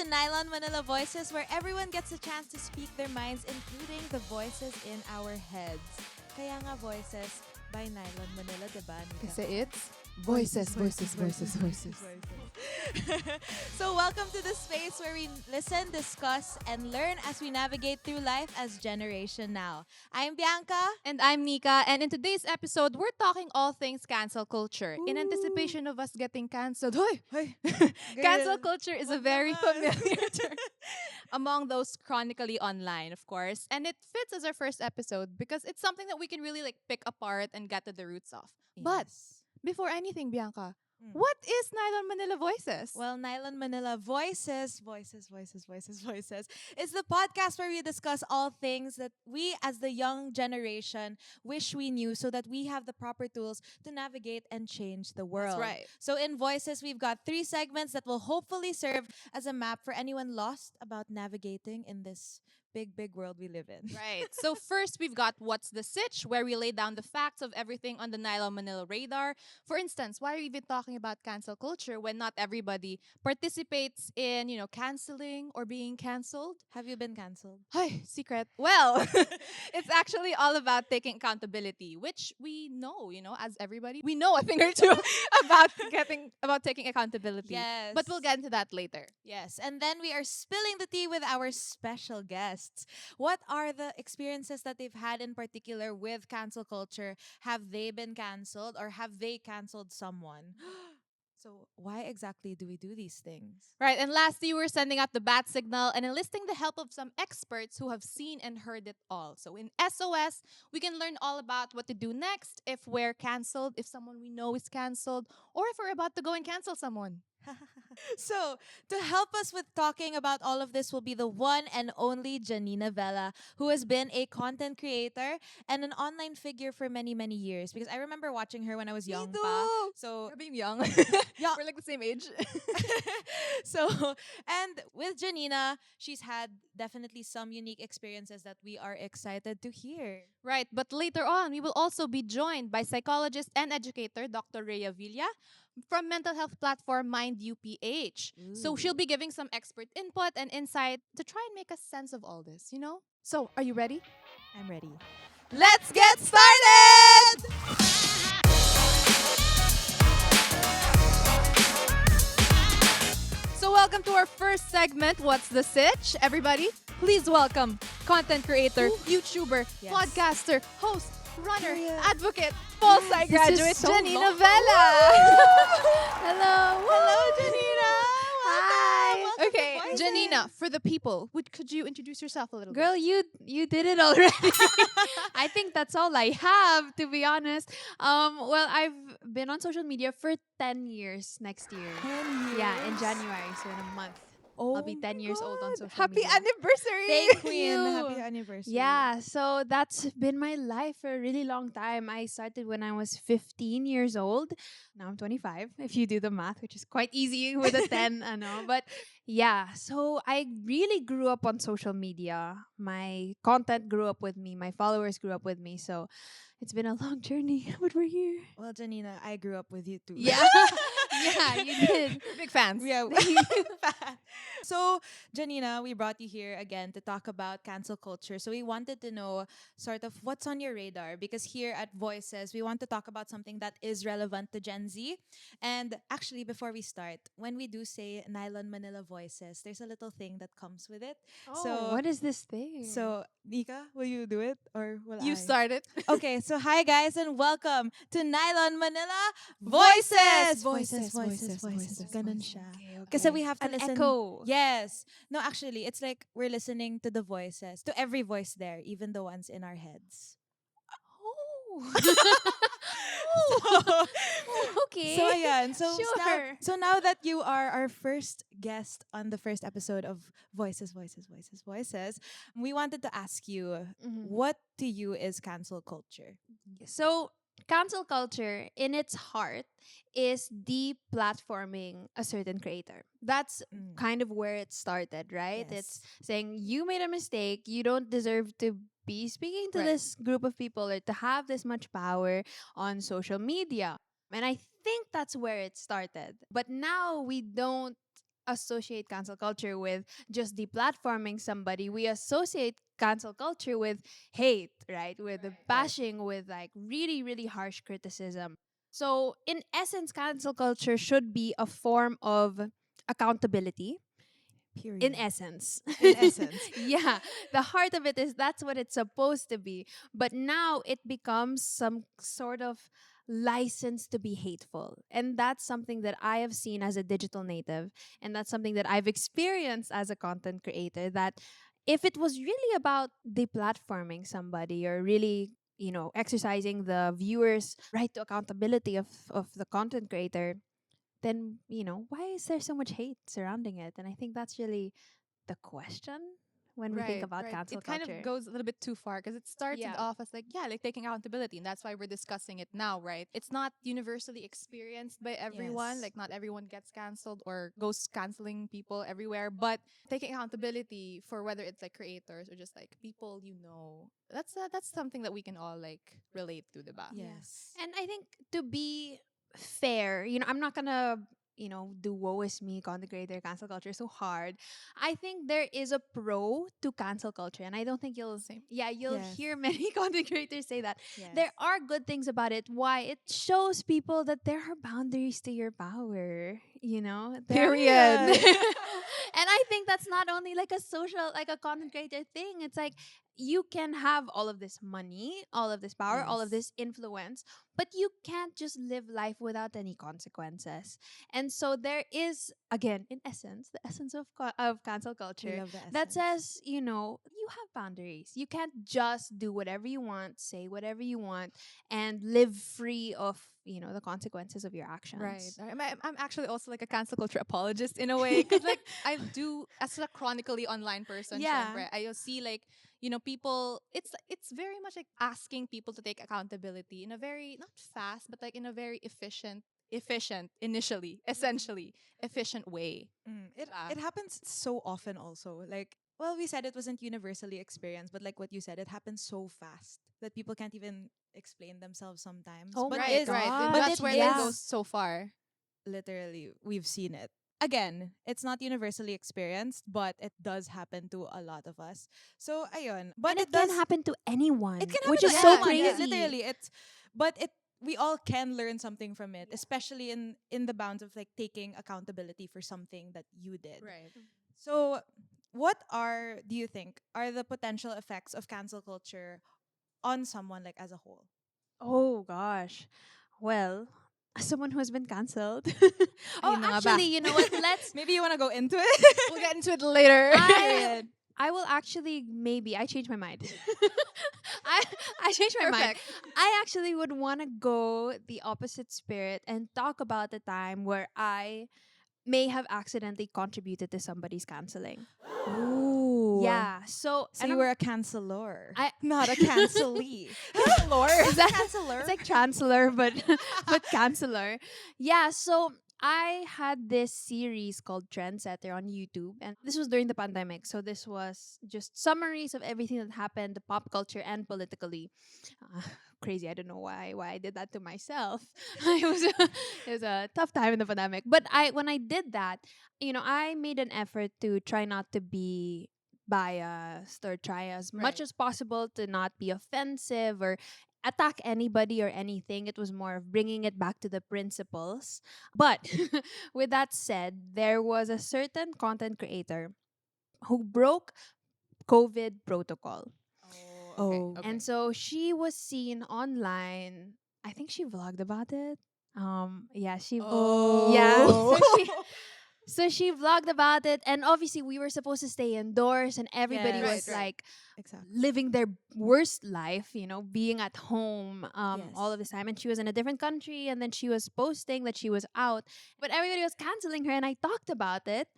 to NYLON Manila Voices, where everyone gets a chance to speak their minds, including the voices in our heads. Kaya nga voices by NYLON Manila, diba, Nica? Kasi it's voices. So welcome to the space where we listen, discuss, and learn as we navigate through life as Generation Now. I'm Bianca. And I'm Nica, and in today's episode, we're talking all things cancel culture. In anticipation of us getting cancelled. Hey, Cancel culture is a wag very naman. familiar term among those chronically online, of course. And it fits as our first episode because it's something that we can really pick apart and get to the roots of. But before anything, Bianca, what is NYLON Manila Voices? Well, NYLON Manila Voices is the podcast where we discuss all things that we as the young generation wish we knew so that we have the proper tools to navigate and change the world. That's right. So in Voices, we've got 3 segments that will hopefully serve as a map for anyone lost about navigating in this big world we live in. Right. So first, we've got What's the Sitch, where we lay down the facts of everything on the NYLON Manila radar. For instance, why are we even talking about cancel culture when not everybody participates in, canceling or being canceled? Have you been canceled? Hi, secret. Well, it's actually all about taking accountability, which we know, as everybody, we know a thing or two about taking accountability. Yes. But we'll get into that later. Yes, and then we are spilling the tea with our special guests. What are the experiences that they've had in particular with cancel culture? Have they been canceled or have they canceled someone? So why exactly do we do these things? Right, and lastly, we're sending out the bat signal and enlisting the help of some experts who have seen and heard it all. So in SOS, we can learn all about what to do next if we're canceled, if someone we know is canceled, or if we're about to go and cancel someone. So, to help us with talking about all of this will be the one and only Janina Vela, who has been a content creator and an online figure for many years. Because I remember watching her when I was young pa. So, We're being young. yeah. We're like the same age. So, and with Janina, she's had definitely some unique experiences that we are excited to hear. Right, but later on, we will also be joined by psychologist and educator Dr. Rea Villa from mental health platform Mind UPH. So she'll be giving some expert input and insight to try and make a sense of all this, So, are you ready? I'm ready. Let's get started! So welcome to our first segment, What's the Sitch? Everybody, please welcome content creator, YouTuber, Yes. podcaster, host, runner, Korea. advocate, pol-sci This is graduate, so Janina long. Vela. Hello. Hello, Janina! Hi. Welcome to Okay, Voices. Janina, for the people, could you introduce yourself a little Girl, bit? you did it already. I think that's all I have, to be honest. Well, I've been on social media for 10 years next year. 10 Yeah, in years. January, so in a month. Oh I'll be 10 my years old on God. social Happy media. anniversary! Thank Queen, you. happy anniversary. Yeah, so that's been my life for a really long time. I started when I was 15 years old. Now I'm 25, if you do the math, which is quite easy with a 10, I know. But yeah, so I really grew up on social media. My content grew up with me, my followers grew up with me. So it's been a long journey, but we're here. Well, Janina, I grew up with you too. Yeah, yeah, you did. Big fans. Yeah. So, Janina, we brought you here again to talk about cancel culture. So, we wanted to know sort of what's on your radar because here at Voices, we want to talk about something that is relevant to Gen Z. And actually, before we start, when we do say NYLON Manila Voices, there's a little thing that comes with it. Oh, what is this thing? So, Nika, will you do it or will You I? started. Okay, so hi guys and welcome to NYLON Manila Voices! Ganun siya. Kasi we have to An listen. echo. Yes. No, actually, it's like we're listening to the voices, to every voice there, even the ones in our heads. So, Okay. so ayan. So, Sure. so now that you are our first guest on the first episode of Voices, we wanted to ask you, Mhm. what to you is cancel culture? So, cancel culture in its heart is deplatforming a certain creator. That's Mm. kind of where it started, right? Yes. It's saying you made a mistake, you don't deserve to be speaking to Right. this group of people or to have this much power on social media. And I think that's where it started. But now we don't associate cancel culture with just deplatforming somebody. We associate cancel culture with hate, right? With the Right. bashing, with like really, really harsh criticism. So, in essence, cancel culture should be a form of accountability. In Period. essence. In essence. Yeah, the heart of it is that's what it's supposed to be. But now it becomes some sort of license to be hateful. And that's something that I have seen as a digital native. And that's something that I've experienced as a content creator. That if it was really about deplatforming somebody or really, exercising the viewers' right to accountability of the content creator, then why is there so much hate surrounding it? And I think that's really the question when we think Right, about right. cancel It kind of culture. goes a little bit too far because it started Yeah. off as like, yeah, like taking accountability. And that's why we're discussing it now, right? It's not universally experienced by everyone. Yes. Like, not everyone gets canceled or goes canceling people everywhere. But taking accountability for whether it's like creators or just like people that's something that we can all like relate to, diba? Yeah. Yes. And I think to be fair, I'm not gonna, do woe is me, content creator, cancel culture so hard. I think there is a pro to cancel culture. And I don't think Same. you'll Yes. hear many content creators say that. Yes. There are good things about it. Why? It shows people that there are boundaries to your power. There are Period. and I think that's not only like a social, like a content creator thing. It's like you can have all of this money, all of this power, all of Yes. this influence, but you can't just live life without any consequences. And so there is, again, in essence, the essence of cancel We culture love the that essence. says, you have boundaries. You can't just do whatever you want, say whatever you want, and live free of, the consequences of your Right. actions. I'm actually also like a cancel culture apologist in a way because like I do as a chronically online person, Yeah. syempre, I see like people. It's very much like asking people to take accountability in a very not fast but like in a very efficient initially essentially efficient way. It happens so often also. Like, well, we said it wasn't universally experienced, but like what you said, it happens so fast that people can't even explain themselves sometimes. Oh But my Right, is right. And but gosh. that's it where it Yeah. goes is so far. literally we've seen it. Again, it's not universally experienced, but it does happen to a lot of us. So ayun. But And it it can does happen to it anyone, can which happen is to so Yeah, anyone. yeah. crazy. Literally, but it we all can learn something from it, especially in the bounds of like taking accountability for something that you did. Right. So, what do you think are the potential effects of cancel culture on someone like as a whole? Oh gosh. Well, as someone who has been cancelled. Oh, Ayun na nga ba? actually, you know what? Let's Maybe you want to go into it. We'll get into it later. I Period. I will actually maybe I changed my mind. I I changed my mind. Perfect. I actually would want to go the opposite spirit and talk about the time where I may have accidentally contributed to somebody's canceling. Ooh. Yeah. So So and you were a canceller, I not a cancelee. is that Canceller? it's like chancellor but but canceller. Yeah, so I had this series called Trendsetter on YouTube, and this was during the pandemic. So this was just summaries of everything that happened, pop culture and politically. Uh, Crazy. I don't know why I did that to myself. it was it was a tough time in the pandemic. But I when I did that, I made an effort to try not to be biased or try as much Right. as possible to not be offensive or attack anybody or anything. It was more of bringing it back to the principles. But with that said, there was a certain content creator who broke COVID protocol. Oh, okay. Oh. Okay. And so she was seen online. I think she vlogged about it. Yeah, yeah. Oh. So she vlogged about it, and obviously we were supposed to stay indoors, and everybody Yes. Right, was right. like Exactly. living their worst life, being at home all Yes. of this time. And she was in a different country, and then she was posting that she was out, but everybody was canceling her. And I talked about it,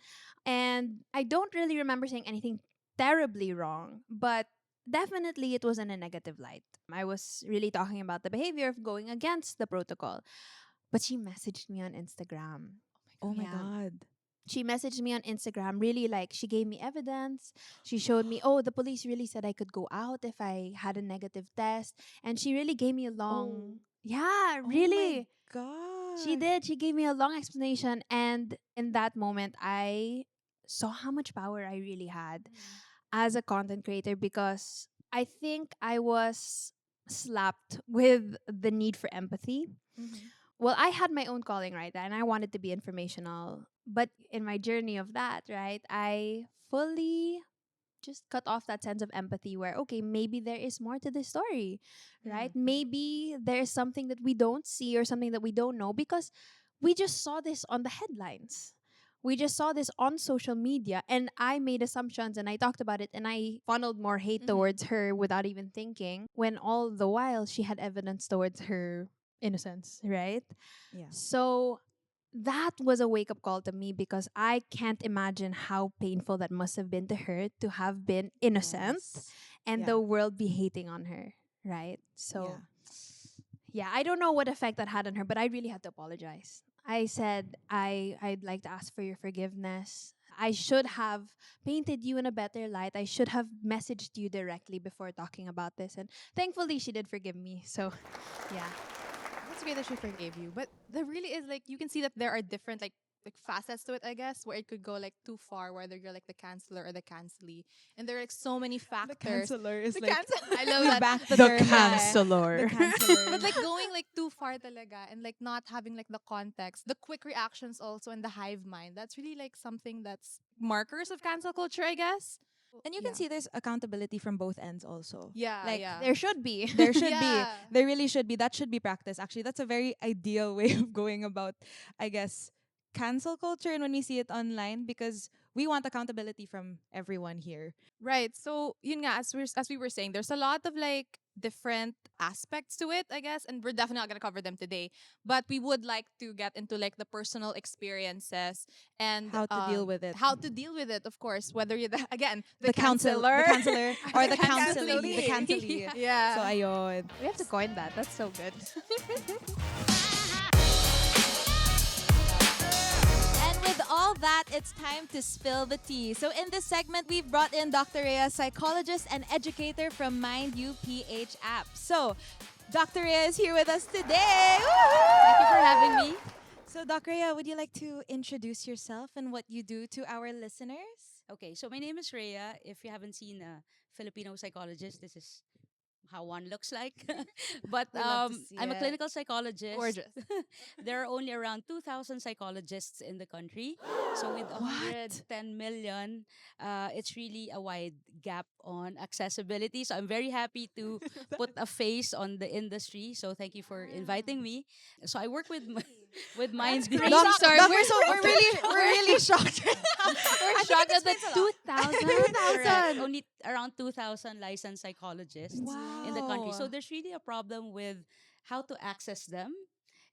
and I don't really remember saying anything terribly wrong, but definitely it was in a negative light. I was really talking about the behavior of going against the protocol. But she messaged me on Instagram. Oh my Yeah, god. she messaged me on Instagram, really, like, she gave me evidence. She showed me, oh, the police really said I could go out if I had a negative test. And she really gave me a Oh. long, yeah, Oh my really. god. She did. She gave me a long explanation. And in that moment, I saw how much power I really had as a content creator because I think I was slapped with the need for empathy. Mhm. Well, I had my own calling, right? And I wanted to be informational. But in my journey of that, right, I fully just cut off that sense of empathy where, okay, maybe there is more to this story, right? Mhm. Maybe there's something that we don't see or something that we don't know because we just saw this on the headlines. We just saw this on social media and I made assumptions and I talked about it and I funneled more hate Mhm. towards her without even thinking when all the while she had evidence towards her innocence, right? Yeah. So that was a wake up call to me because I can't imagine how painful that must have been to her to have been innocent Yes. and Yeah. the world be hating on her, right? Yeah. So, yeah, I don't know what effect that had on her, but I really had to apologize. I said I'd like to ask for your forgiveness. I should have painted you in a better light. I should have messaged you directly before talking about this and thankfully she did forgive me. So, yeah. That's great that she forgave you. But there really is like you can see that there are different like facets to it, I guess, where it could go like too far, whether you're like the canceller or the cancelee. And there are like so many The factors. counselor is The like cancel I love we that. back the The term now. The counselor. counselor. but like going like too far talaga and like not having like the context, the quick reactions also and the hive mind. That's really like something that's markers of cancel culture, I guess. And you can Yeah. see there's accountability from both ends also. Yeah, Like yeah. There should be. there should be. Yeah. There really should be. That should be practiced. Actually, that's a very ideal way of going about, I guess, cancel culture and when we see it online because we want accountability from everyone here. Right. So, yun nga, as we were saying, there's a lot of like different aspects to it, I guess, and we're definitely not gonna cover them today. But we would like to get into like the personal experiences and How to deal with it. how to deal with it, of course. Whether you're the again the The counselor, counselor or or the counselee, the cancelee. cancelee. So Yeah. ayon. We have to coin that. That's so good. And with all that, it's time to spill the tea. So in this segment, we've brought in Dr. Rea, psychologist and educator from Mind UPH app. So Dr. Rea is here with us today. Thank you for having me. So Dr. Rea, would you like to introduce yourself and what you do to our listeners? Okay, so my name is Rhea. If you haven't seen a Filipino psychologist, this is how one looks like. but We love to see I'm a it. clinical psychologist. Gorgeous. There are only around 2,000 psychologists in the country. So with What? 110 million, it's really a wide gap on accessibility. So I'm very happy to put a face on the industry. So thank you for inviting me. So I work with with Mind Group. crazy. Sorry, We're really shocked. We're shocked at the 2,000? Correct. Only around 2,000 licensed psychologists in the country. So Wow. there's really a problem with how to access them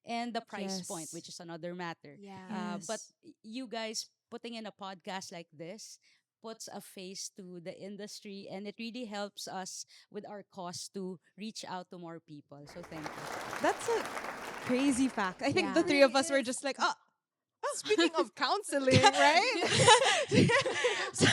and the price point, Yes. which is another matter. Yeah. But Yes. you guys putting in a podcast like this puts a face to the industry and it really helps us with our cause to reach out to more people. So thank you. That's a crazy fact. I think the Yeah. three of us were just like, oh, Speaking of counseling, right? so,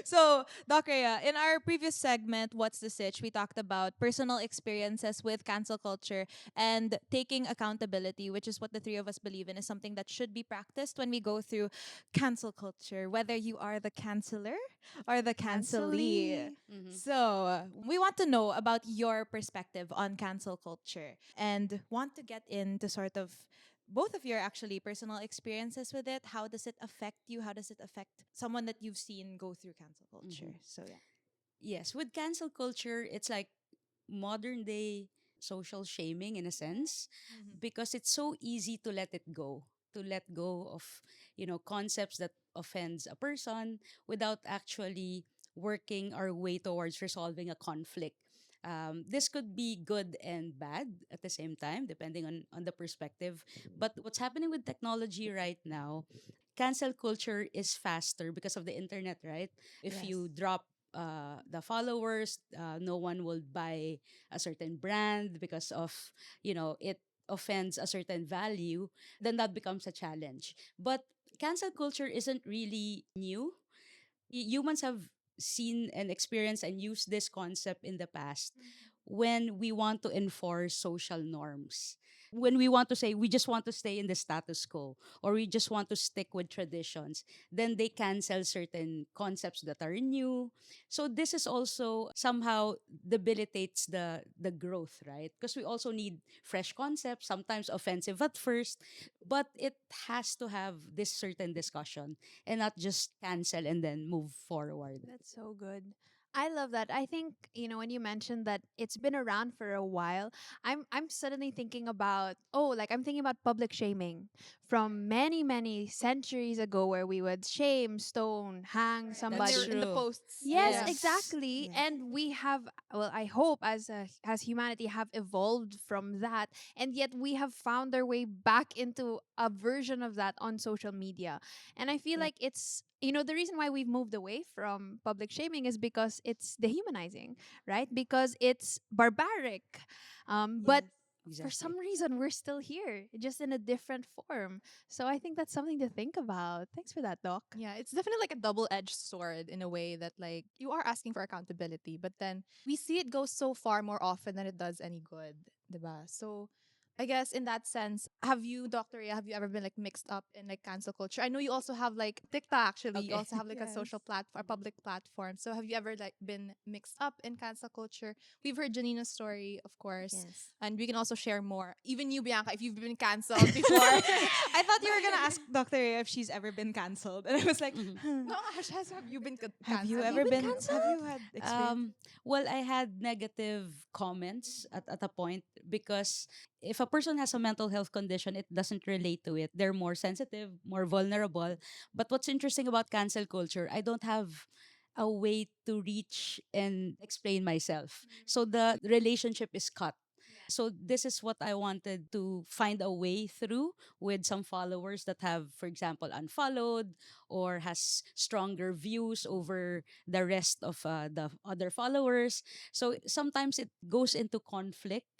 so, Doc Rhea, in our previous segment, What's the Sitch, we talked about personal experiences with cancel culture and taking accountability, which is what the three of us believe in, is something that should be practiced when we go through cancel culture, whether you are the canceller or the cancelee. Mhm. So, we want to know about your perspective on cancel culture and want to get into sort of both of your actually personal experiences with it. How does it affect you? How does it affect someone that you've seen go through cancel culture? Mhm. So yeah. Yes, with cancel culture, it's like modern day social shaming in a sense Mm-hmm. because it's so easy to let it go, to let go of concepts that offends a person without actually working our way towards resolving a conflict. This could be good and bad at the same time depending on the perspective, but what's happening with technology right now, cancel culture is faster because of the internet, right? If Yes. you drop the followers, no one will buy a certain brand because of it offends a certain value, then that becomes a challenge. But cancel culture isn't really new. Humans have seen and experienced and used this concept in the past when we want to enforce social norms. when we want to say we just want to stay in the status quo, or we just want to stick with traditions, then they cancel certain concepts that are new. So this is also somehow debilitates the growth, right? Because we also need fresh concepts, sometimes offensive at first, but it has to have this certain discussion and not just cancel and then move forward. That's so good. I love that. I think, when you mentioned that it's been around for a while, I'm suddenly thinking about, like I'm thinking about public shaming from many, many centuries ago, where we would shame, stone, hang That's somebody. In the true. posts. Yes, Yeah. Yes. exactly. Yes. And we have, well, I hope as humanity have evolved from that, and yet we have found our way back into a version of that on social media. And I feel Yeah. like it's, the reason why we've moved away from public shaming is because it's dehumanizing, right? Because it's barbaric. But Yes. for Exactly. some reason, we're still here, just in a different form. So I think that's something to think about. Thanks for that, Doc. Yeah, it's definitely like a double-edged sword in a way that like you are asking for accountability, but then we see it go so far more often than it does any good, diba? So I guess in that sense, have you, Dr. Ria, have you ever been like mixed up in like cancel culture? I know you also have like TikTok actually. You Okay. also have like a Yes. social platform, a public platform. So have you ever like been mixed up in cancel culture? We've heard Janina's story, of course, Yes. and we can also share more. Even you, Bianca, if you've been canceled before. I thought you were gonna ask Dr. Ray if she's ever been cancelled, and I was like, Mhm. hmm, No, Ash, have you been have you Have canceled? you ever been been? Have canceled? you had experience? Well, I had negative comments at a point because if a person has a mental health condition, it doesn't relate to it. They're more sensitive, more vulnerable. But what's interesting about cancel culture, I don't have a way to reach and explain myself. So the relationship is cut. So this is what I wanted to find a way through with some followers that have, for example, unfollowed or has stronger views over the rest of the other followers. So sometimes it goes into conflict.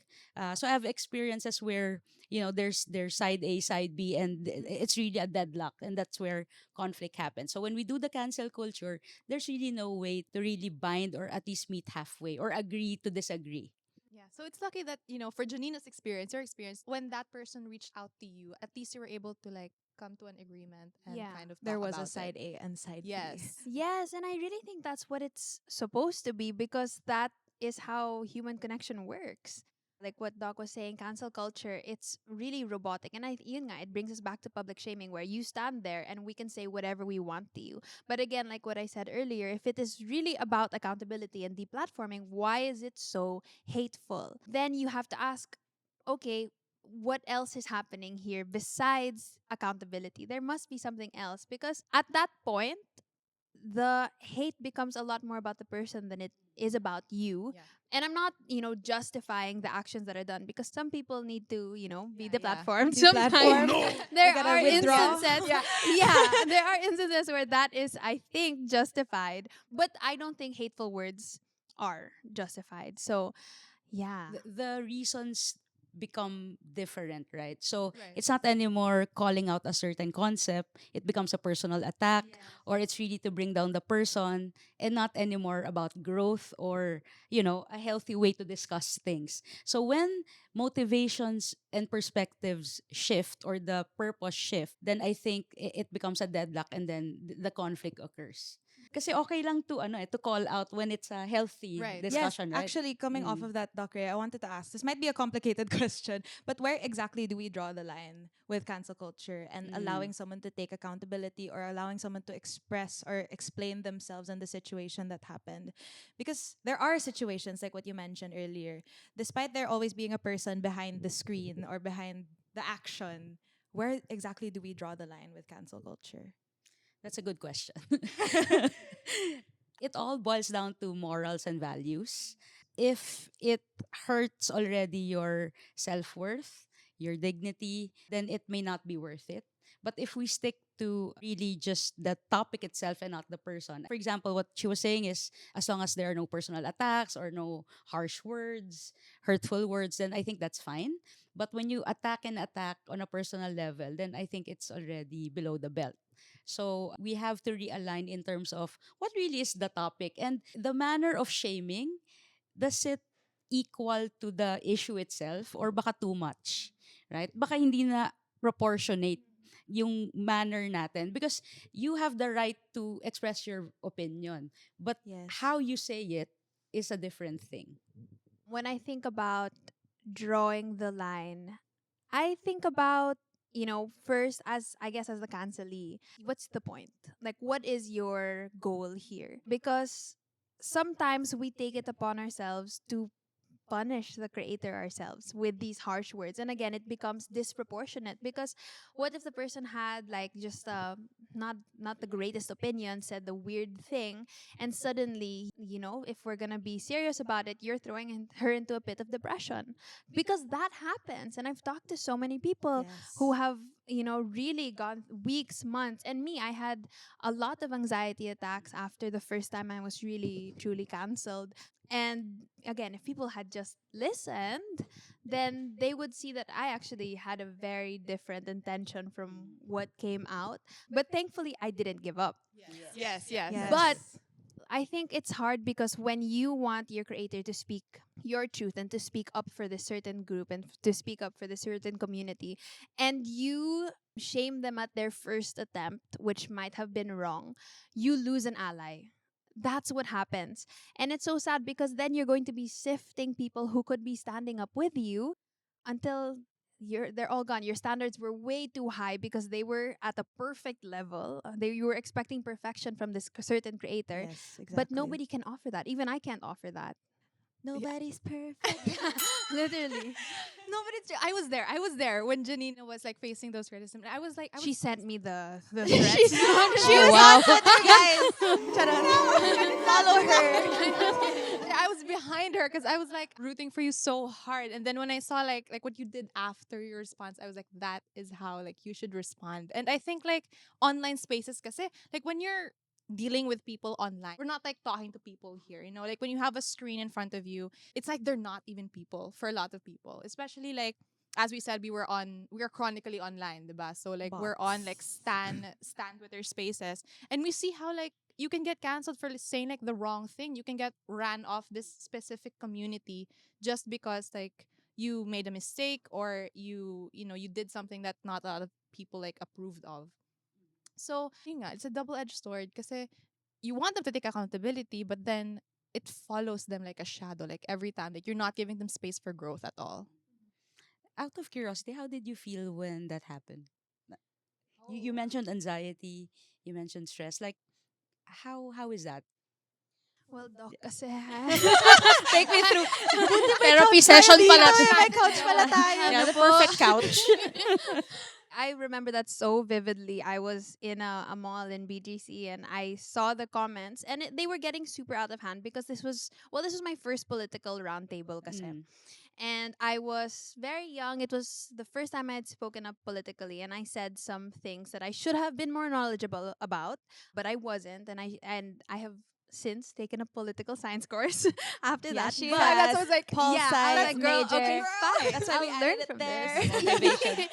So I have experiences where there's side A, side B, and it's really a deadlock, and that's where conflict happens. So when we do the cancel culture, there's really no way to really bind or at least meet halfway or agree to disagree. Yeah. So it's lucky that, for Janina's experience, your experience, when that person reached out to you, at least you were able to like come to an agreement and Yeah. kind of There talk was a about it. side A and side B. Yes. Yes, and I really think that's what it's supposed to be, because that is how human connection works. Like what Doc was saying, cancel culture, it's really robotic. And yun nga, it brings us back to public shaming, where you stand there and we can say whatever we want to you. But again, like what I said earlier, if it is really about accountability and deplatforming, why is it so hateful? Then you have to ask, okay, what else is happening here besides accountability? There must be something else, because at that point, the hate becomes a lot more about the person than it is about you. Yeah. And I'm not, justifying the actions that are done, because some people need to, be Yeah, the yeah. platform. Deplatform. Sometimes They there gotta are withdraw. instances, Yeah. yeah, there are instances where that is, I think, justified. But I don't think hateful words are justified. So, yeah. The reasons become different, right? So Right. it's not anymore calling out a certain concept. It becomes a personal attack, or it's really to bring down the person, and not anymore about growth or, a healthy way to discuss things. So when motivations and perspectives shift or the purpose shift, then I think it becomes a deadlock, and then the conflict occurs. Kasi okay lang to to call out when it's a healthy Right. Yes, discussion, right? actually, coming off Mm. of that, Dr. Ray, I wanted to ask, this might be a complicated question, but where exactly do we draw the line with cancel culture and Mm. allowing someone to take accountability or allowing someone to express or explain themselves in the situation that happened? Because there are situations like what you mentioned earlier, despite there always being a person behind the screen or behind the action, where exactly do we draw the line with cancel culture? That's a good question. It all boils down to morals and values. If it hurts already your self worth, your dignity, then it may not be worth it. But if we stick to really just the topic itself and not the person, for example, what she was saying is as long as there are no personal attacks or no harsh words, hurtful words, then I think that's fine. But when you attack and attack on a personal level, then I think it's already below the belt. So we have to realign in terms of what really is the topic and the manner of shaming. Does it equal to the issue itself or baka too much? right? Baka hindi na proportionate yung manner natin, because you have the right to express your opinion, but Yes. how you say it is a different thing. When I think about drawing the line, I think about, first, as I guess, as the cancelee, what's the point? Like, what is your goal here? Because sometimes we take it upon ourselves to punish the creator ourselves with these harsh words, and again it becomes disproportionate, because what if the person had like just not the greatest opinion, said the weird thing, and suddenly, if we're gonna be serious about it, you're throwing her into a pit of depression, because that happens. And I've talked to so many people who Yes. have, really gone weeks, months, and me, I had a lot of anxiety attacks after the first time I was really truly cancelled. And again, if people had just listened, then they would see that I actually had a very different intention from what came out. But thankfully, I didn't give up. Yes, yes. But I think it's hard, because when you want your creator to speak your truth and to speak up for this certain group and to speak up for this certain community, and you shame them at their first attempt, which might have been wrong, you lose an ally. That's what happens. And it's so sad, because then you're going to be sifting people who could be standing up with you until they're all gone. Your standards were way too high because they were at a perfect level. You were expecting perfection from this certain creator, Yes, but exactly. nobody can offer that. Even I can't offer that. Nobody's perfect. Literally. No, but it's I was there. I was there when Janina was like facing those criticism. I was like, She sent me the She's threats. not She wrong. was Wow. on Twitter, guys. Follow her. I was behind her because I was like rooting for you so hard. And then when I saw like what you did after your response, I was like, that is how like you should respond. And I think like online spaces, kasi like when you're dealing with people online, we're not like talking to people here. You know, like when you have a screen in front of you, it's like they're not even people for a lot of people, especially like. As we said, we are chronically online, diba? So like we're on like Bots. stan Twitter spaces, and we see how like you can get canceled for saying like the wrong thing. You can get ran off this specific community just because like you made a mistake, or you did something that not a lot of people like approved of. So yun nga, it's a double-edged sword kasi you want them to take accountability, but then it follows them like a shadow, like every time, like you're not giving them space for growth at all. Out of curiosity, how did you feel when that happened? You mentioned anxiety, you mentioned stress. Like, how is that? Well, Doc, kasi Take me through. Therapy session pala. May couch pala tayo. Yeah, Ano the po? perfect couch. I remember that so vividly. I was in a mall in BGC, and I saw the comments, and they were getting super out of hand, because this was my first political roundtable kasi. Mm. And I was very young. It was the first time I had spoken up politically, and I said some things that I should have been more knowledgeable about, but I wasn't. And I have since taken a political science course after Yeah, that. she but has. That's what's like, Pol yeah, I was sci like, girl, major. okay, fine. That's why we I'll added learn it from there. this. Motivation.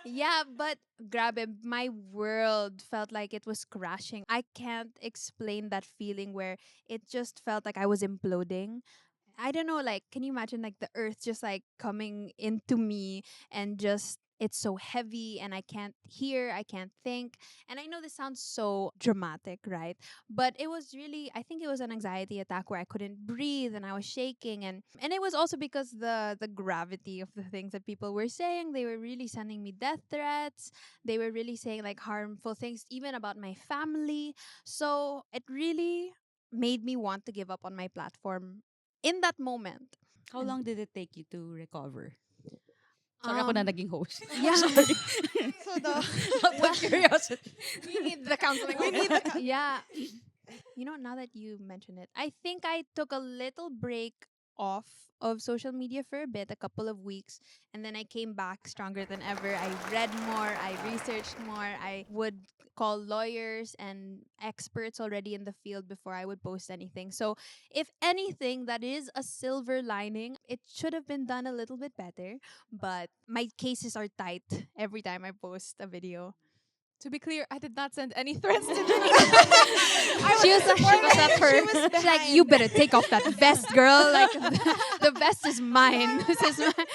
Yeah, but grabe, my world felt like it was crashing. I can't explain that feeling where it just felt like I was imploding. I don't know, like, can you imagine like the earth just like coming into me, and just it's so heavy, and I can't hear, I can't think. And I know this sounds so dramatic, right? But it was really, I think it was an anxiety attack where I couldn't breathe and I was shaking, and it was also because the gravity of the things that people were saying. They were really sending me death threats. They were really saying like harmful things even about my family. So it really made me want to give up on my platform in that moment. How And long did it take you to recover? Sorry, ako na um naging host. yeah. Sorry. So the Out of curiosity. we need the counseling. we need the Yeah. Now that you mention it, I think I took a little break off of social media for a bit, a couple of weeks, and then I came back stronger than ever. I read more, I researched more, I would call lawyers and experts already in the field before I would post anything. So, if anything, that is a silver lining. It should have been done a little bit better, but my cases are tight every time I post a video. To be clear, I did not send any threats to Janina. She was at her. She was She's like, behind. you better take off that vest, girl. Like, the vest is mine. This is mine.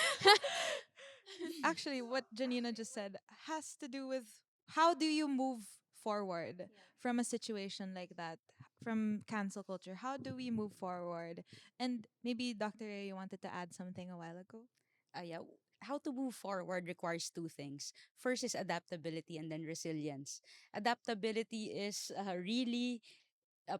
actually what Janina just said has to do with how do you move forward from a situation like that, from cancel culture. How do we move forward? And maybe Dr. Ray, you wanted to add something a while ago. Yeah, how to move forward requires two things. First is adaptability and then resilience. Adaptability is really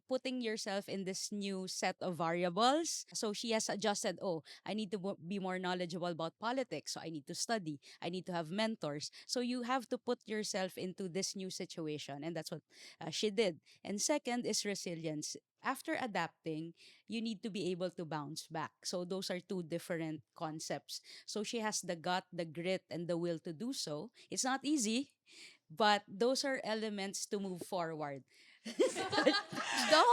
putting yourself in this new set of variables. So she has adjusted, oh, I need to be more knowledgeable about politics. So I need to study. I need to have mentors. So you have to put yourself into this new situation. And that's what she did. And second is resilience. After adapting, you need to be able to bounce back. So those are two different concepts. So she has the gut, the grit, and the will to do so. It's not easy, but those are elements to move forward. Stop!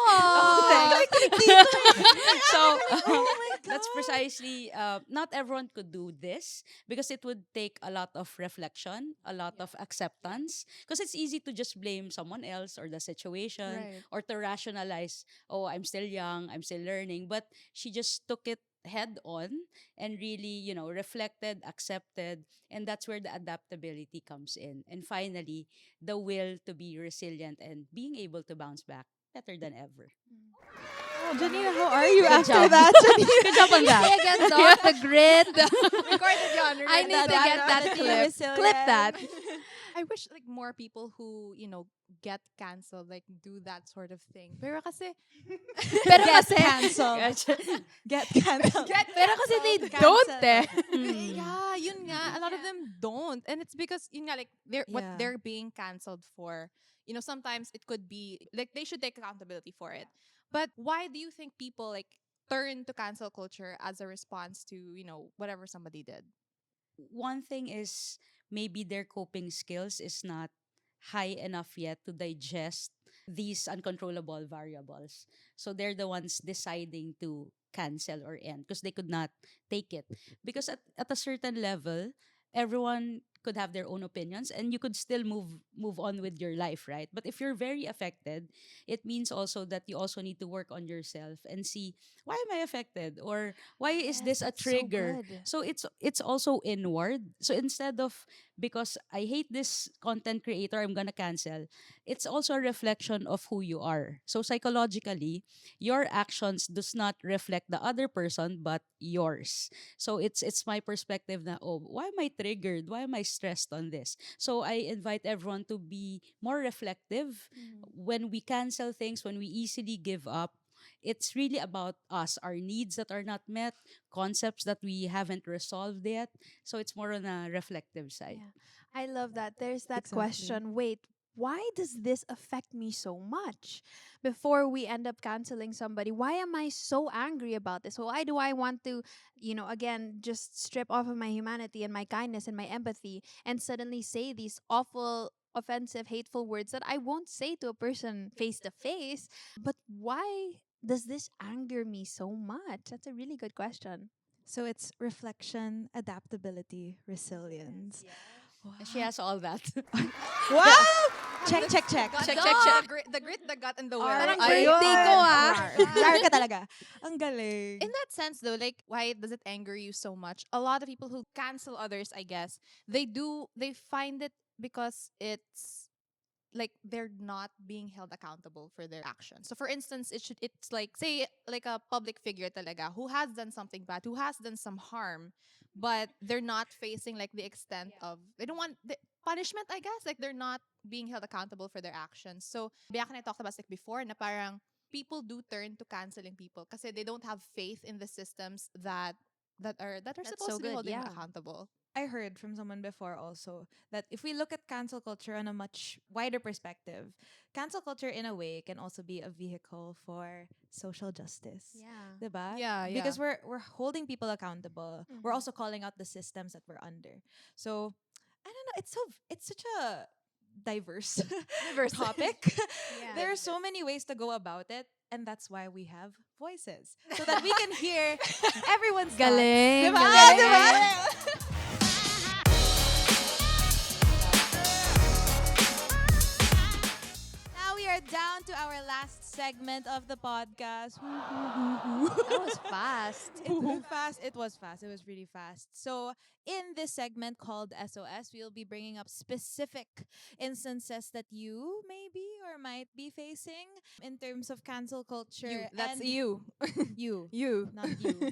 So Oh my that's God. precisely not everyone could do this because it would take a lot of reflection, a lot of acceptance, because it's easy to just blame someone else or the situation Right. or to rationalize, oh, I'm still young, I'm still learning, but she just took it head on and really, reflected, accepted, and that's where the adaptability comes in. And finally, the will to be resilient and being able to bounce back better than ever. Oh, Janina, how are you Good after job. that? Good job on Say that. again, Doc, the grit. Recorded yun. I need to get that clip. Clip that. I wish like more people who, get canceled, like do that sort of thing. Pero kasi, Pero Get kasi, canceled. Get canceled. pero kasi they Cancel. don't eh. yeah, yun nga, a lot of them don't. And it's because, yun nga, like, what Yeah. they're being canceled for, sometimes it could be, like, they should take accountability for it. But why do you think people, like, turn to cancel culture as a response to, whatever somebody did? One thing is maybe their coping skills is not high enough yet to digest these uncontrollable variables. So they're the ones deciding to cancel or end because they could not take it. Because at a certain level, everyone could have their own opinions and you could still move on with your life, right? But if you're very affected, it means also that you also need to work on yourself and see, why am I affected, or why is this a trigger? So it's also inward. So instead of, because I hate this content creator, I'm gonna cancel, it's also a reflection of who you are. So psychologically, your actions does not reflect the other person but yours. So it's my perspective na, oh, why am I triggered, why am I stressed on this? So I invite everyone to be more reflective. When we cancel things, when we easily give up, it's really about us, our needs that are not met, concepts that we haven't resolved yet. So it's more on a reflective side. Yeah. I love that. There's that Exactly. question. Wait, why does this affect me so much? Before we end up canceling somebody, why am I so angry about this? Why do I want to, again, just strip off of my humanity and my kindness and my empathy and suddenly say these awful, offensive, hateful words that I won't say to a person face to face? But why does this anger me so much? That's a really good question. So it's reflection, adaptability, resilience. And she has all that. Wow! Check, check, check. Got Check, the, check, check. The grit, the gut, and the will. Parang Ay, birthday ko, ah. Rar ka talaga. Ang galing. In that sense though, like why does it anger you so much? A lot of people who cancel others, I guess, they find it because it's like they're not being held accountable for their actions. So for instance, it's like, say, like a public figure talaga who has done something bad, who has done some harm, but they're not facing like the extent of, they don't want the punishment, I guess. Like they're not being held accountable for their actions. So Bianca and I talked about this like before na parang people do turn to canceling people kasi they don't have faith in the systems that are That's supposed so to be good, holding them yeah. accountable. I heard from someone before also that if we look at cancel culture on a much wider perspective, cancel culture in a way can also be a vehicle for social justice. Yeah. Diba? Yeah, Because we're holding people accountable. We're Mhm. also calling out the systems that we're under. So I don't know, it's such a diverse topic. Yeah. There are so many ways to go about it, and that's why we have voices. So that we can hear everyone's Galing, thoughts. Diba? galing. Diba? Now we are down to our last last segment of the podcast. That was fast. It was fast. It was fast. It was really fast. So, in this segment called SOS, we'll be bringing up specific instances that you maybe or might be facing in terms of cancel You. culture. That's and you. you, You. not you.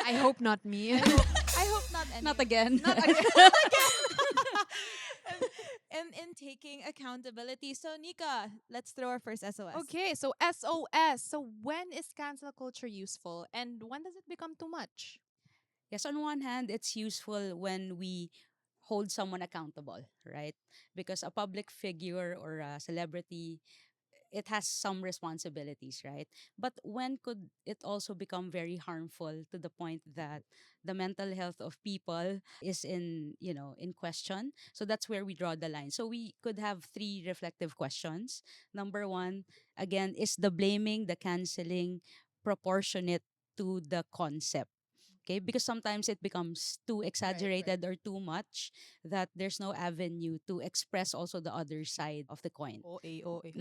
I hope not me. I hope not any. Not again. Not again. and in taking accountability. So, Nika, let's throw our first SOS. Okay, so SOS. So when is cancel culture useful and when does it become too much? Yes, on one hand, it's useful when we hold someone accountable, right? Because a public figure or a celebrity, it has some responsibilities, right? But when could it also become very harmful to the point that the mental health of people is in question? So that's where we draw the line. So we could have three reflective questions. Number one, again, is the blaming, the canceling proportionate to the concept? Okay, because sometimes it becomes too exaggerated or too much that there's no avenue to express also the other side of the coin. OA, OA.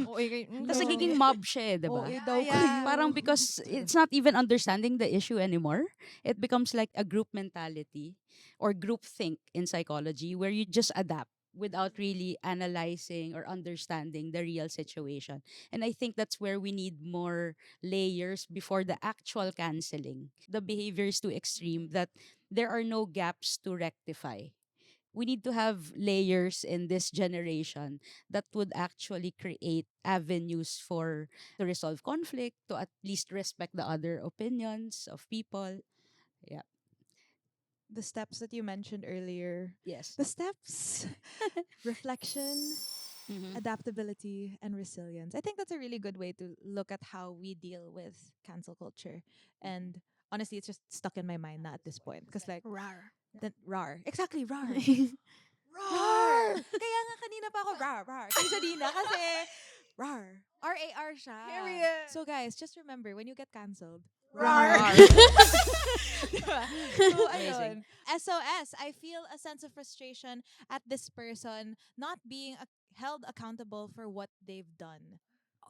OA kayo. Tapos nagiging mob siya eh, di ba? OA daw kayo. Parang because it's not even understanding the issue anymore. It becomes like a group mentality or group think in psychology where you just adapt without really analyzing or understanding the real situation. And I think that's where we need more layers before the actual canceling. The behavior is too extreme that there are no gaps to rectify. We need to have layers in this generation that would actually create avenues for to resolve conflict, to at least respect the other opinions of people. Yeah. The steps that you mentioned earlier. Yes. The steps, reflection, Mm-hmm. adaptability, and resilience. I think that's a really good way to look at how we deal with cancel culture. And honestly, it's just stuck in my mind now at this point. Because like, Rar. rar. Exactly, rar. Rar! Kaya nga kanina pa ako, rar. Kay Janina kasi, rar. R-A-R siya. Period. So guys, just remember, when you get cancelled, Rar. Diba? So, Amazing. ayun. SOS, I feel a sense of frustration at this person not being held accountable for what they've done.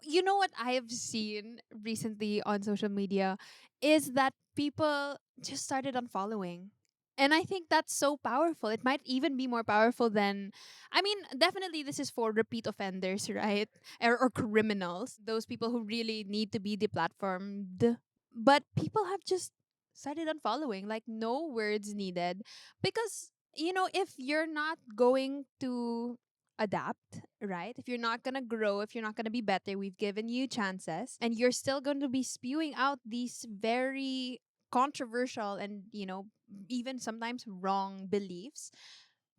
You know what I've seen recently on social media is that people just started unfollowing. And I think that's so powerful. It might even be more powerful than, I mean, definitely this is for repeat offenders, right? Or criminals, those people who really need to be deplatformed. But people have just started unfollowing, like no words needed. Because, if you're not going to adapt, right? If you're not going to grow, if you're not going to be better, we've given you chances and you're still going to be spewing out these very controversial and, even sometimes wrong beliefs,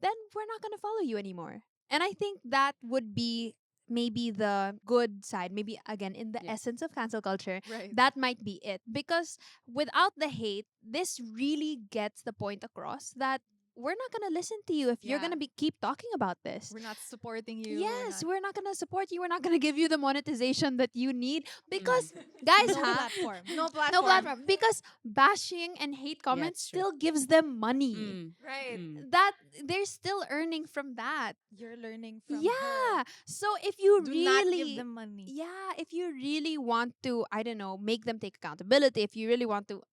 then we're not going to follow you anymore. And I think that would be maybe the good side, maybe again in the Yeah. essence of cancel culture. Right. That might be it. Because without the hate, this really gets the point across that we're not going to listen to you if you're Yeah. going to be keep talking about this. We're not supporting you. Yes, we're not going to support you. We're not going to give you the monetization that you need because Mm. guys, No platform. No platform. no platform, because bashing and hate comments it's true. still gives them money. Mm. Right. Mm. That they're still earning from that. You're learning from Yeah. her. So if you Do really not give them money. yeah, if you really want to, I don't know, make them take accountability, if you really want to,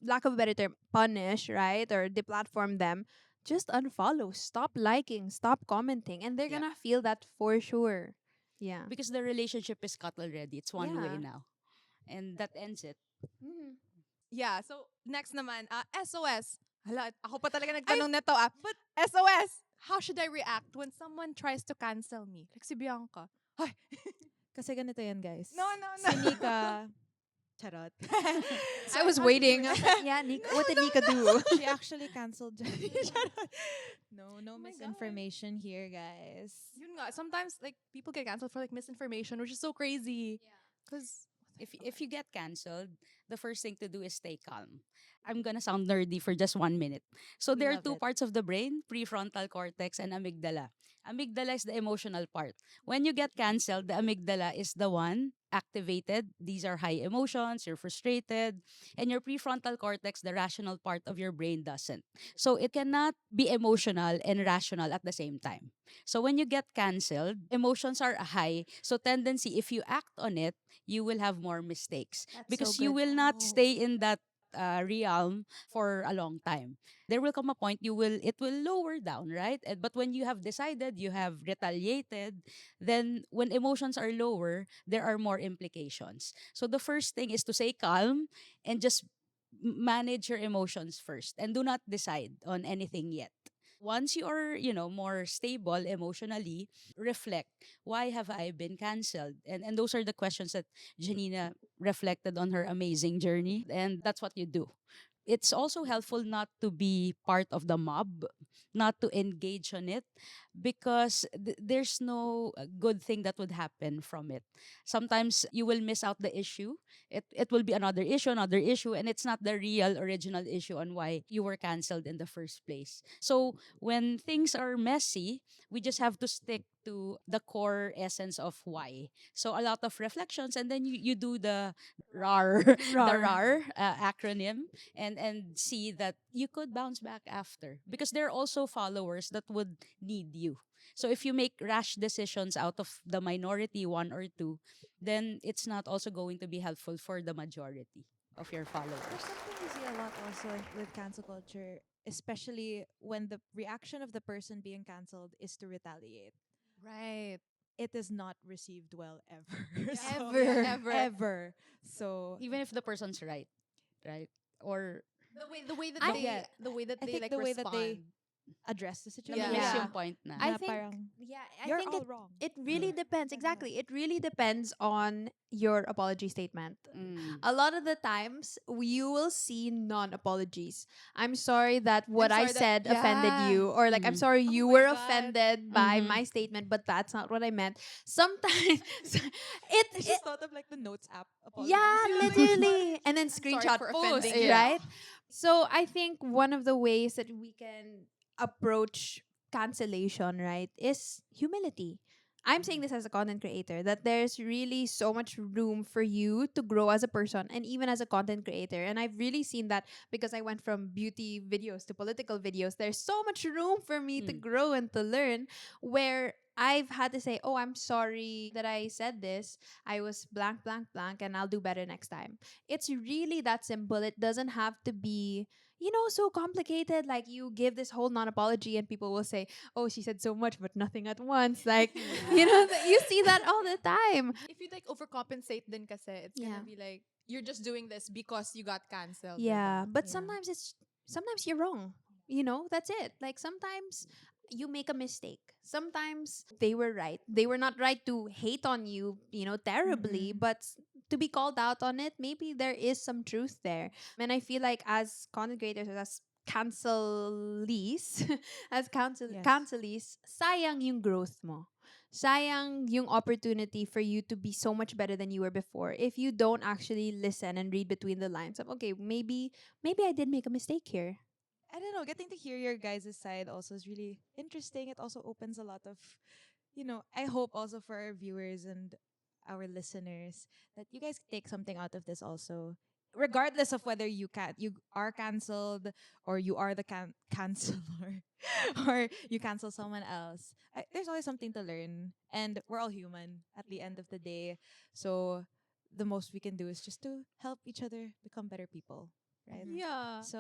lack of a better term, punish, right? Or deplatform them, just unfollow, stop liking, stop commenting, and they're Yeah. gonna feel that for sure. Yeah. Because the relationship is cut already. It's one way Yeah. now. And that ends it. Mhm. Yeah, so next naman, SOS. Hala, ako pa talaga nagtanong nito But SOS, how should I react when someone tries to cancel me? Like si Bianca. Ay, Kasi ganito yan, guys. no, no, Si no. Nika, charot. I was waiting. I was like, yeah, Nika, what did Nika do? She actually canceled Janina. No Oh my God. misinformation here, guys. Yun nga, sometimes like people get canceled for like misinformation, which is so crazy. Because If you get canceled, the first thing to do is stay calm. I'm gonna sound nerdy for just 1 minute. So We there are love two it. parts of the brain, prefrontal cortex and amygdala. Amygdala is the emotional part. When you get canceled, the amygdala is the one activated. These are high emotions, you're frustrated, and your prefrontal cortex, the rational part of your brain, doesn't. So it cannot be emotional and rational at the same time. So when you get canceled, emotions are high. So tendency, if you act on it, you will have more mistakes That's so because you good. will not stay in that realm for a long time. There will come a point it will lower down, right? But when you have decided, you have retaliated, then when emotions are lower, there are more implications. So the first thing is to stay calm and just manage your emotions first and do not decide on anything yet. Once you are, more stable emotionally, reflect, why have I been canceled? And those are the questions that Janina reflected on her amazing journey. And that's what you do. It's also helpful not to be part of the mob, not to engage on it, because there's no good thing that would happen from it. Sometimes you will miss out the issue. It will be another issue, and it's not the real original issue on why you were canceled in the first place. So when things are messy, we just have to stick to the core essence of why. So a lot of reflections, and then you do the RAR, the Rar. RAR acronym, and see that you could bounce back after, because there are also followers that would need you. So if you make rash decisions out of the minority one or two, then it's not also going to be helpful for the majority of your There's followers. something we see a lot also with cancel culture, especially when the reaction of the person being canceled is to retaliate. Right. It is not received well ever. Yeah. So, Yeah, Ever. ever. ever. So Even if the person's right? Or The way that I yeah, the way that I they think like the way that they respond. address the Yeah. namimiss situation, Yeah. yung point na. I na think parang I you're think all wrong. it really depends. Exactly. It really depends on your apology statement. Mm. A lot of the times you will see non-apologies. I'm sorry that I'm what I sorry that said offended yeah. you, or like I'm Mhm. sorry Oh you my were god. offended by Mhm. my statement, but that's not what I meant. Sometimes I it just thought of like the notes app apologies. yeah, You know, like the literally. And then I'm sorry screenshot for post, offending you. right? So I think one of the ways that we can approach cancellation, right, is humility. I'm saying this as a content creator that there's really so much room for you to grow as a person and even as a content creator. And I've really seen that because I went from beauty videos to political videos. There's so much room for me to Mm. grow and to learn where I've had to say, "Oh, I'm sorry that I said this. I was blank, blank, blank, and I'll do better next time." It's really that simple. It doesn't have to be, so complicated. Like you give this whole non apology, and people will say, "Oh, she said so much, but nothing at once." Like, Yeah. you see that all the time. If you like overcompensate din kasi, it's gonna Yeah. be like you're just doing this because you got canceled, Yeah. diba? But yeah. sometimes you're wrong. That's it. Like sometimes you make a mistake. Sometimes they were right. They were not right to hate on you, terribly, Mm-mm. but to be called out on it, maybe there is some truth there. And I feel like as content creators, as cancelees, as Yes. cancelees, sayang yung growth mo. Sayang yung opportunity for you to be so much better than you were before if you don't actually listen and read between the lines of, okay, maybe I did make a mistake here. I don't know, getting to hear your guys' side also is really interesting. It also opens a lot of, I hope also for our viewers and our listeners that you guys take something out of this also. Regardless of whether you are cancelled or you are the canceller or you cancel someone else, there's always something to learn, and we're all human at the end of the day. So the most we can do is just to help each other become better people, right? Mhm. Yeah. So,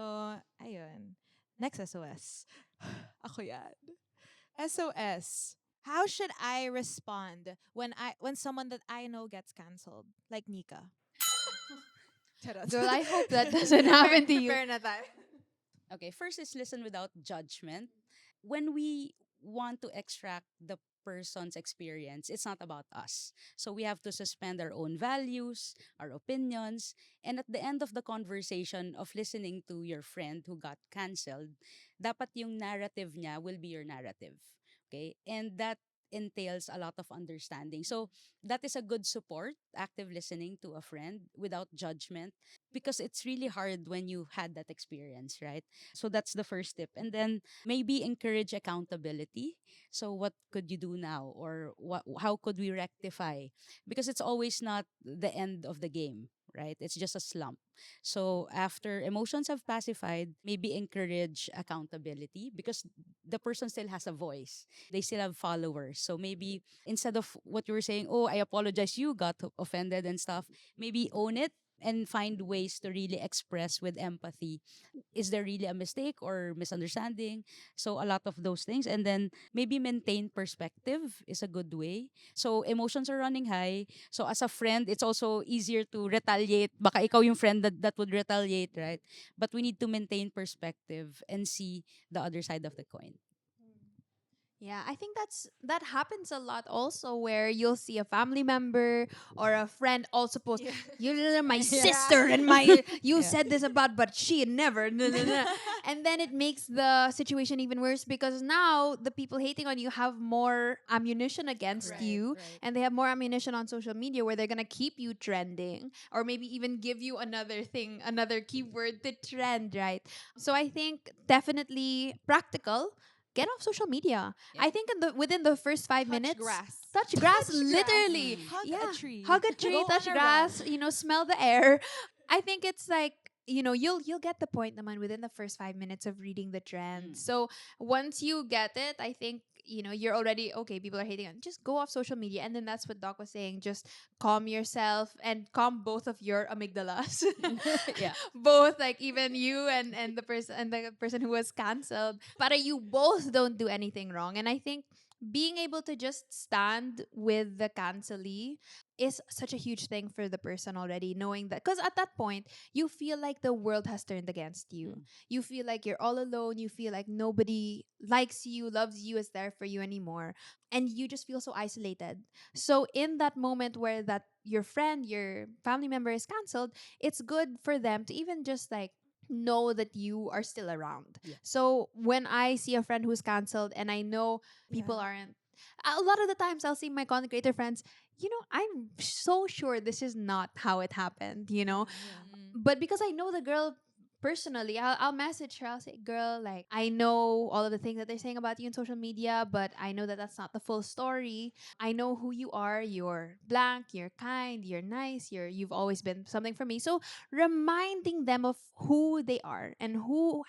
ayun. Next SOS. Ako yan. SOS. How should I respond when someone that I know gets canceled? Like Nika. Charot. Girl, I hope that doesn't Prepare, happen to you. prepare na tayo. Okay, first is listen without judgment. When we want to extract the person's experience, it's not about us. So we have to suspend our own values, our opinions, and at the end of the conversation of listening to your friend who got canceled, dapat yung narrative niya will be your narrative. Okay? And that entails a lot of understanding. So that is a good support, active listening to a friend without judgment, because it's really hard when you had that experience, right? So that's the first tip. And then maybe encourage accountability. So what could you do now, or how could we rectify? Because it's always not the end of the game, right? It's just a slump. So after emotions have pacified, maybe encourage accountability, because the person still has a voice. They still have followers. So maybe instead of what you were saying, oh, I apologize, you got offended and stuff, maybe own it and find ways to really express with empathy. Is there really a mistake or misunderstanding? So a lot of those things. And then maybe maintain perspective is a good way. So emotions are running high. So as a friend, it's also easier to retaliate. Baka ikaw yung friend that would retaliate, right? But we need to maintain perspective and see the other side of the coin. Yeah, I think that happens a lot also, where you'll see a family member or a friend also post, you're my sister and my you Yeah. said this about, but she never no, no, no." And then it makes the situation even worse, because now the people hating on you have more ammunition against Right, you, right. and they have more ammunition on social media, where they're gonna keep you trending, or maybe even give you another thing, another keyword to trend, right? So I think definitely practical. Get off social media. Yeah. I think within the first five Touch minutes, grass. touch grass, Touch grass. literally. Mm. Hug a Yeah, tree. hug a Go tree, on touch a run. grass. Smell the air. I think it's like, you'll get the point, naman, within the first 5 minutes of reading the trend. Mm. So once you get it, I think you're already okay. People are hating on. Just go off social media, and then that's what Doc was saying. Just calm yourself and calm both of your amygdalas. Yeah. Both, like, even you and the person who was canceled, para you both don't do anything wrong. And I think being able to just stand with the cancelee is such a huge thing for the person already, knowing that, because at that point you feel like the world has turned against you. Mm. You feel like you're all alone. You feel like nobody likes you, loves you, is there for you anymore, and you just feel so isolated. So in that moment where that your friend, your family member is canceled, it's good for them to even just like know that you are still around. Yeah. So when I see a friend who's canceled and I know people Yeah. aren't, a lot of the times I'll see my content creator friends, I'm so sure this is not how it happened. Yeah. But because I know the girl personally, I'll message her. I'll say, "Girl, like, I know all of the things that they're saying about you on social media, but I know that that's not the full story. I know who you are. You're blank. You're kind. You're nice. You've always been something for me." So reminding them of who they are and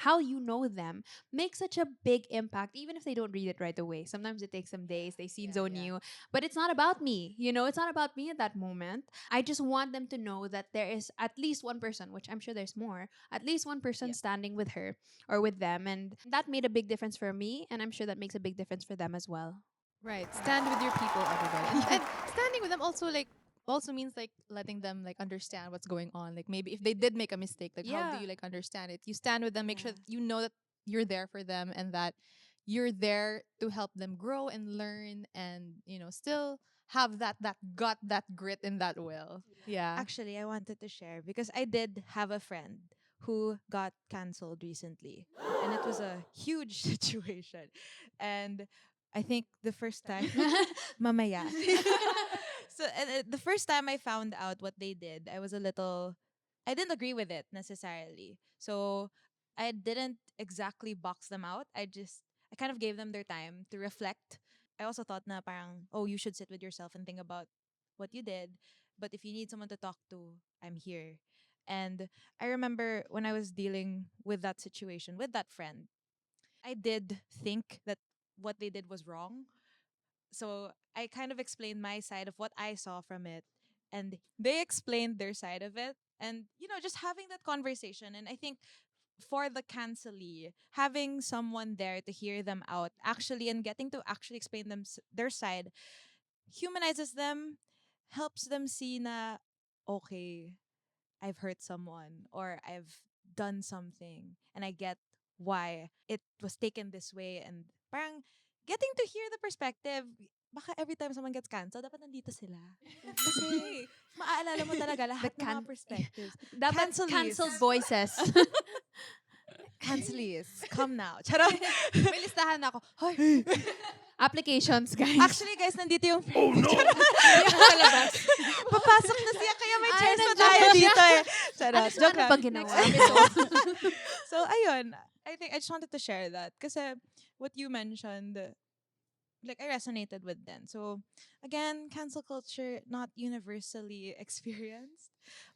how you know them makes such a big impact, even if they don't read it right away. Sometimes it takes some days. They see zone you, but it's not about me. It's not about me at that moment. I just want them to know that there is at least one person, which I'm sure there's more, at least one person Yeah. standing with her or with them. And that made a big difference for me. And I'm sure that makes a big difference for them as well. Right. Stand with your people, everybody. And standing with them also means like letting them like understand what's going on. Like maybe if they did make a mistake, like how do Yeah. you like understand it? You stand with them, make sure Yeah. that you know that you're there for them and that you're there to help them grow and learn and still have that gut, that grit and that will. Yeah. Actually, I wanted to share because I did have a friend who got canceled recently, and it was a huge situation. And I think the first time, mamaya. So the first time I found out what they did, I didn't agree with it necessarily. So I didn't exactly box them out. I kind of gave them their time to reflect. I also thought na parang, oh, you should sit with yourself and think about what you did. But if you need someone to talk to, I'm here. And I remember when I was dealing with that situation with that friend, I did think that what they did was wrong. So I kind of explained my side of what I saw from it, and they explained their side of it. And, just having that conversation. And I think for the cancelee, having someone there to hear them out actually and getting to actually explain their side humanizes them, helps them see na, okay, I've hurt someone or I've done something and I get why it was taken this way, and parang getting to hear the perspective. Baka every time someone gets canceled, dapat nandito sila. Kasi maaalala mo talaga The lahat ng mga can perspectives. dapat Cancelees. canceled voices. Cancelees. Come now. Charot. May listahan na ako. Hoy. applications, guys. Actually, guys, nandito yung... Oh, no! Papasok na siya, kaya may Ay, chairs pa nandiyan tayo na siya. dito eh. Charot. Ano Joke ano lang. ba ginawa? So, ayun. I think I just wanted to share that. Kasi what you mentioned, like, I resonated with then. So, again, cancel culture, not universally experienced,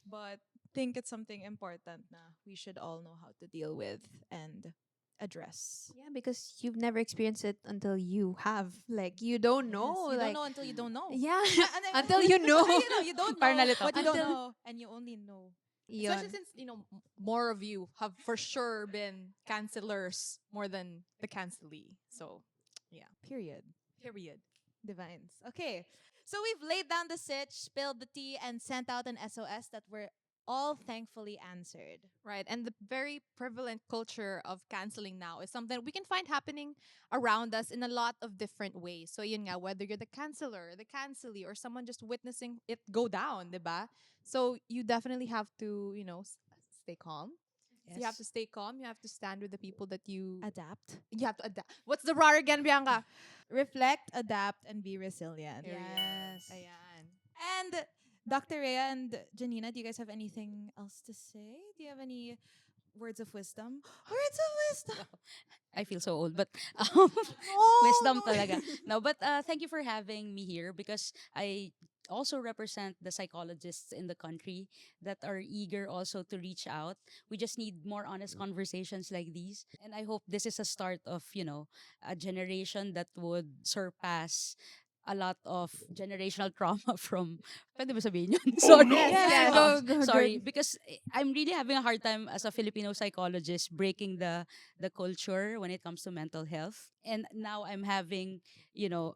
but think it's something important na we should all know how to deal with and address. Yeah, because you've never experienced it until you have. Like, you don't know. Yes, you don't like, know until you don't know. Yeah, And until you know. you don't Parang know nalito. what you don't Until- know, and you only know. Especially Yun. since, more of you have for sure been cancelers more than the cancelee. So, yeah. Period. Period. Divines. Okay. So we've laid down the sitch, spilled the tea, and sent out an SOS that were all thankfully answered. Right. And the very prevalent culture of canceling now is something we can find happening around us in a lot of different ways. So yun nga, whether you're the canceler, the cancelee, or someone just witnessing it go down, diba? So you definitely have to, stay calm. So you have to stay calm. You have to stand with the people that you Adapt. have to adapt. What's the RAR again, Bianca? Reflect, adapt, and be resilient. Yes. Ayan. And Dr. Rhea and Janina, do you guys have anything else to say? Do you have any words of wisdom? Words of wisdom. I feel so old, but Oh, wisdom no. talaga. No, but thank you for having me here because I also represent the psychologists in the country that are eager also to reach out. We just need more honest conversations like these. And I hope this is a start of, a generation that would surpass a lot of generational trauma from pwede ba sabihin yun? Sorry. Yes, Oh, go, sorry. good. Because I'm really having a hard time as a Filipino psychologist breaking the culture when it comes to mental health. And now I'm having,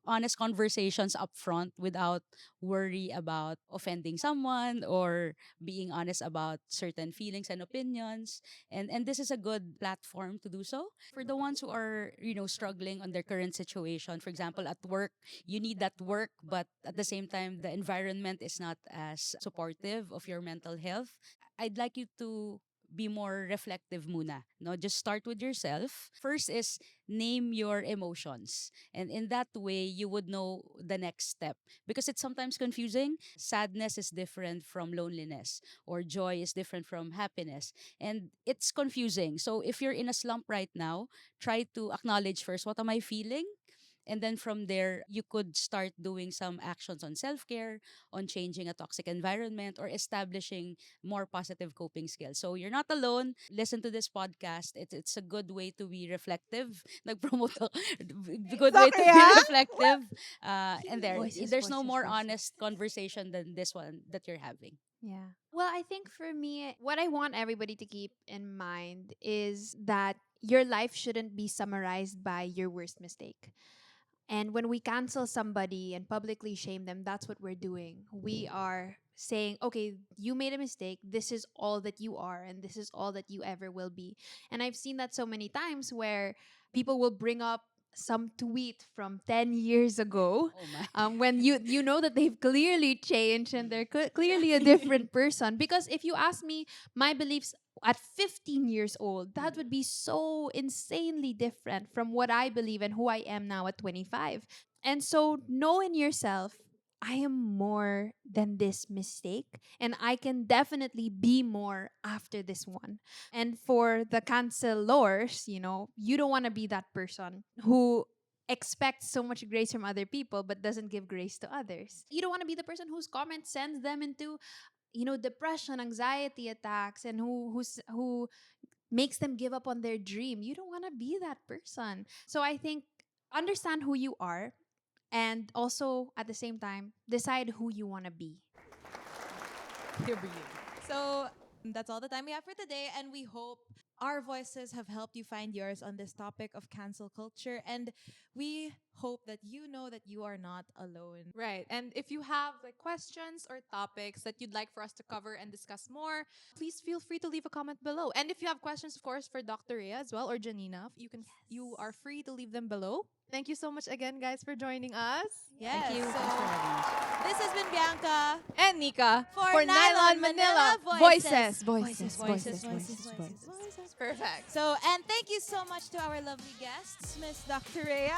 honest conversations up front without worry about offending someone or being honest about certain feelings and opinions. And this is a good platform to do so. For the ones who are, struggling on their current situation, for example, at work, you need that work, but at the same time, the environment is not as supportive of your mental health. I'd like you to be more reflective muna. No, just start with yourself. First is name your emotions. And in that way, you would know the next step. Because it's sometimes confusing. Sadness is different from loneliness, or joy is different from happiness. And it's confusing. So if you're in a slump right now, try to acknowledge first, what am I feeling? And then from there, you could start doing some actions on self care, on changing a toxic environment, or establishing more positive coping skills. So you're not alone. Listen to this podcast. It's a good way to be reflective. Nag-promote ako. Good way to Sorry, be ah. reflective. And Voices, there's no voices, more voices. honest conversation than this one that you're having. Yeah. Well, I think for me, what I want everybody to keep in mind is that your life shouldn't be summarized by your worst mistake. And when we cancel somebody and publicly shame them, that's what we're doing. We are saying, okay, you made a mistake. This is all that you are, and this is all that you ever will be. And I've seen that so many times where people will bring up some tweet from 10 years ago Oh my. when you know that they've clearly changed and they're clearly a different person. Because if you ask me, my beliefs at 15 years old, that would be so insanely different from what I believe and who I am now at 25. And so know in yourself, I am more than this mistake, and I can definitely be more after this one. And for the cancelors, you don't want to be that person who expects so much grace from other people but doesn't give grace to others. You don't want to be the person whose comment sends them into depression, anxiety attacks, and who makes them give up on their dream. You don't want to be that person. So I think understand who you are, and also at the same time decide who you want to be. So that's all the time we have for today, and we hope our voices have helped you find yours on this topic of cancel culture, and we hope that you know that you are not alone. Right. And if you have questions or topics that you'd like for us to cover and discuss more, please feel free to leave a comment below. And if you have questions, of course, for Dr. Rhea as well or Janina, you are free to leave them below. Thank you so much again, guys, for joining us. Yes. Thank you. So Thanks for having us. this has been Bianca And Nika for NYLON Manila Voices. Voices. Perfect. So, and thank you so much to our lovely guests, Miss Dr. Rhea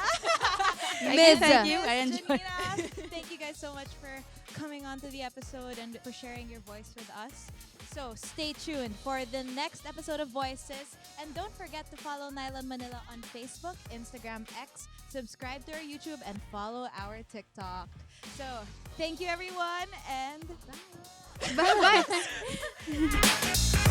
Mids. Thank you. Miss I enjoyed. Janina. Thank you guys so much for coming on to the episode and for sharing your voice with us. So stay tuned for the next episode of Voices. And don't forget to follow NYLON Manila on Facebook, Instagram, X, subscribe to our YouTube, and follow our TikTok. So thank you, everyone, and bye. Bye bye.